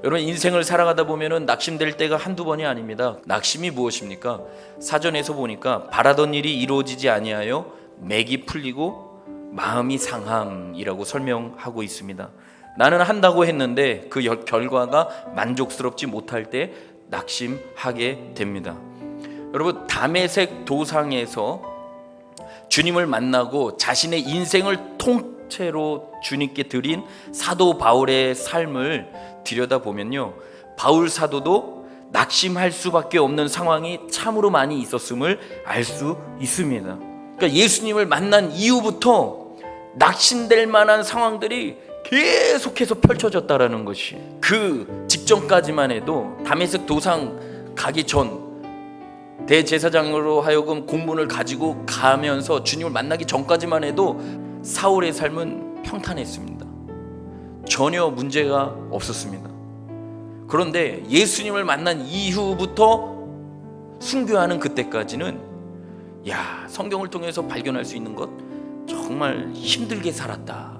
여러분, 인생을 살아가다 보면은 낙심될 때가 한두 번이 아닙니다. 낙심이 무엇입니까? 사전에서 보니까 바라던 일이 이루어지지 아니하여 맥이 풀리고 마음이 상함이라고 설명하고 있습니다. 나는 한다고 했는데 그 결과가 만족스럽지 못할 때 낙심하게 됩니다. 여러분, 다메섹 도상에서 주님을 만나고 자신의 인생을 통째로 주님께 드린 사도 바울의 삶을 들여다보면요, 바울 사도도 낙심할 수밖에 없는 상황이 참으로 많이 있었음을 알 수 있습니다. 그러니까 예수님을 만난 이후부터 낙심될 만한 상황들이 계속해서 펼쳐졌다라는 것이, 그 직전까지만 해도 다메섹 도상 가기 전 대제사장으로 하여금 공문을 가지고 가면서 주님을 만나기 전까지만 해도 사울의 삶은 평탄했습니다. 전혀 문제가 없었습니다. 그런데 예수님을 만난 이후부터 순교하는 그때까지는, 성경을 통해서 발견할 수 있는 것, 정말 힘들게 살았다.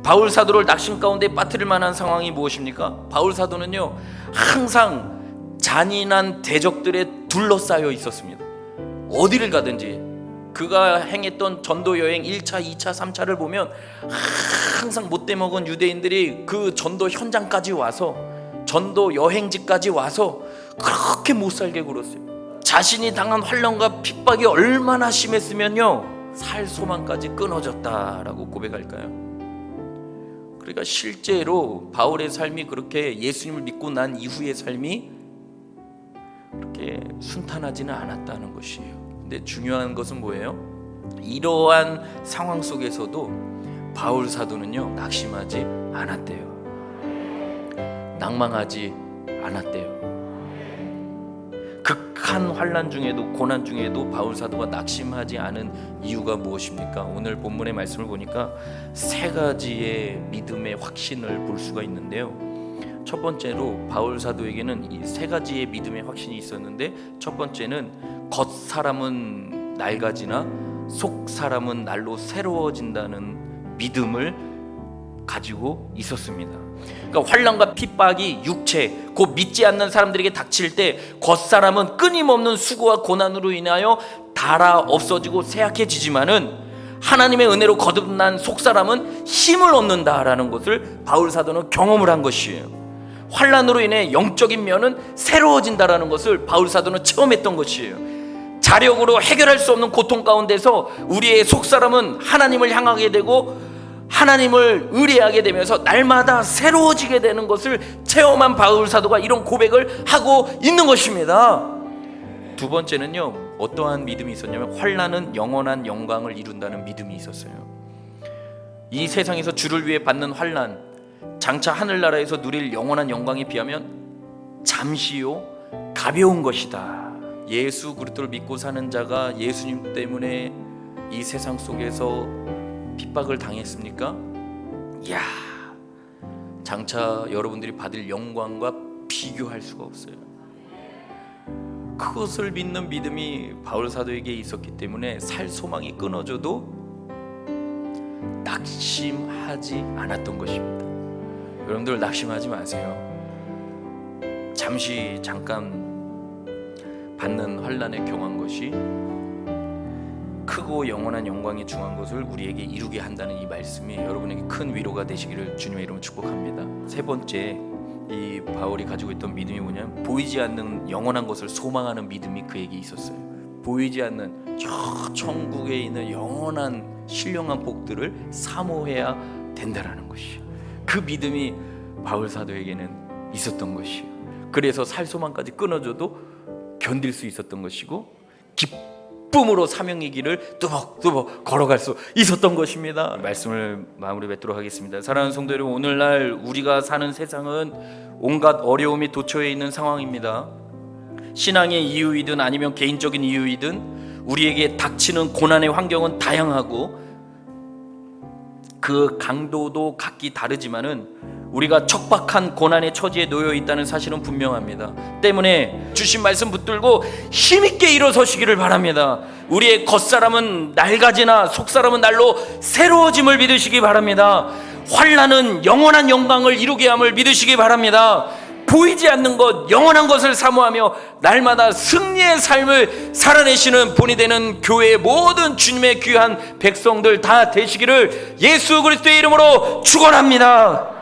바울 사도를 낙심 가운데 빠뜨릴 만한 상황이 무엇입니까? 바울 사도는요, 항상 잔인한 대적들에 둘러싸여 있었습니다. 어디를 가든지 그가 행했던 전도 여행 1차, 2차, 3차를 보면 항상 못돼 먹은 유대인들이 그 전도 현장까지 와서, 전도 여행지까지 와서 그렇게 못 살게 굴었어요. 자신이 당한 환난과 핍박이 얼마나 심했으면요, 살 소망까지 끊어졌다라고 고백할까요? 그러니까 실제로 바울의 삶이 그렇게 예수님을 믿고 난 이후의 삶이 그렇게 순탄하지는 않았다는 것이에요. 근데 중요한 것은 뭐예요? 이러한 상황 속에서도 바울 사도는요, 낙심하지 않았대요. 낭망하지 않았대요. 극한 환난 중에도, 고난 중에도 바울 사도가 낙심하지 않은 이유가 무엇입니까? 오늘 본문의 말씀을 보니까 세 가지의 믿음의 확신을 볼 수가 있는데요. 첫 번째로 바울 사도에게는 이 세 가지의 믿음의 확신이 있었는데, 첫 번째는 겉 사람은 낡아지나 속 사람은 날로 새로워진다는 믿음을 가지고 있었습니다. 그러니까 환난과 핍박이 육체, 곧 믿지 않는 사람들에게 닥칠 때 겉사람은 끊임없는 수고와 고난으로 인하여 닳아 없어지고 쇠약해지지만은 하나님의 은혜로 거듭난 속사람은 힘을 얻는다라는 것을 바울 사도는 경험을 한 것이에요. 환난으로 인해 영적인 면은 새로워진다라는 것을 바울 사도는 체험했던 것이에요. 자력으로 해결할 수 없는 고통 가운데서 우리의 속사람은 하나님을 향하게 되고 하나님을 의뢰하게 되면서 날마다 새로워지게 되는 것을 체험한 바울 사도가 이런 고백을 하고 있는 것입니다. 두 번째는요, 어떠한 믿음이 있었냐면 환난은 영원한 영광을 이룬다는 믿음이 있었어요. 이 세상에서 주를 위해 받는 환난, 장차 하늘나라에서 누릴 영원한 영광에 비하면 잠시요 가벼운 것이다. 예수 그리스도를 믿고 사는 자가 예수님 때문에 이 세상 속에서 핍박을 당했습니까? 장차 여러분들이 받을 영광과 비교할 수가 없어요. 그것을 믿는 믿음이 바울 사도에게 있었기 때문에 살 소망이 끊어져도 낙심하지 않았던 것입니다. 여러분들 낙심하지 마세요. 잠깐 받는 환난에 경한 것이 크고 영원한 영광에 중한 것을 우리에게 이루게 한다는 이 말씀이 여러분에게 큰 위로가 되시기를 주님의 이름으로 축복합니다. 세 번째, 이 바울이 가지고 있던 믿음이 뭐냐면 보이지 않는 영원한 것을 소망하는 믿음이 그에게 있었어요. 보이지 않는 저 천국에 있는 영원한 신령한 복들을 사모해야 된다라는 것이에요. 그 믿음이 바울 사도에게는 있었던 것이에요. 그래서 살 소망까지 끊어져도 견딜 수 있었던 것이고, 기쁨으로 사명의 길을 뚜벅뚜벅 걸어갈 수 있었던 것입니다. 말씀을 마무리 맺도록 하겠습니다. 사랑하는 성도 여러분, 오늘날 우리가 사는 세상은 온갖 어려움이 도처에 있는 상황입니다. 신앙의 이유이든 아니면 개인적인 이유이든 우리에게 닥치는 고난의 환경은 다양하고 그 강도도 각기 다르지만은 우리가 척박한 고난의 처지에 놓여 있다는 사실은 분명합니다. 때문에 주신 말씀 붙들고 힘있게 일어서시기를 바랍니다. 우리의 겉사람은 낡아지나 속사람은 날로 새로워짐을 믿으시기 바랍니다. 환난은 영원한 영광을 이루게 함을 믿으시기 바랍니다. 보이지 않는 것, 영원한 것을 사모하며 날마다 승리의 삶을 살아내시는 본이 되는 교회의 모든 주님의 귀한 백성들 다 되시기를 예수 그리스도의 이름으로 축원합니다.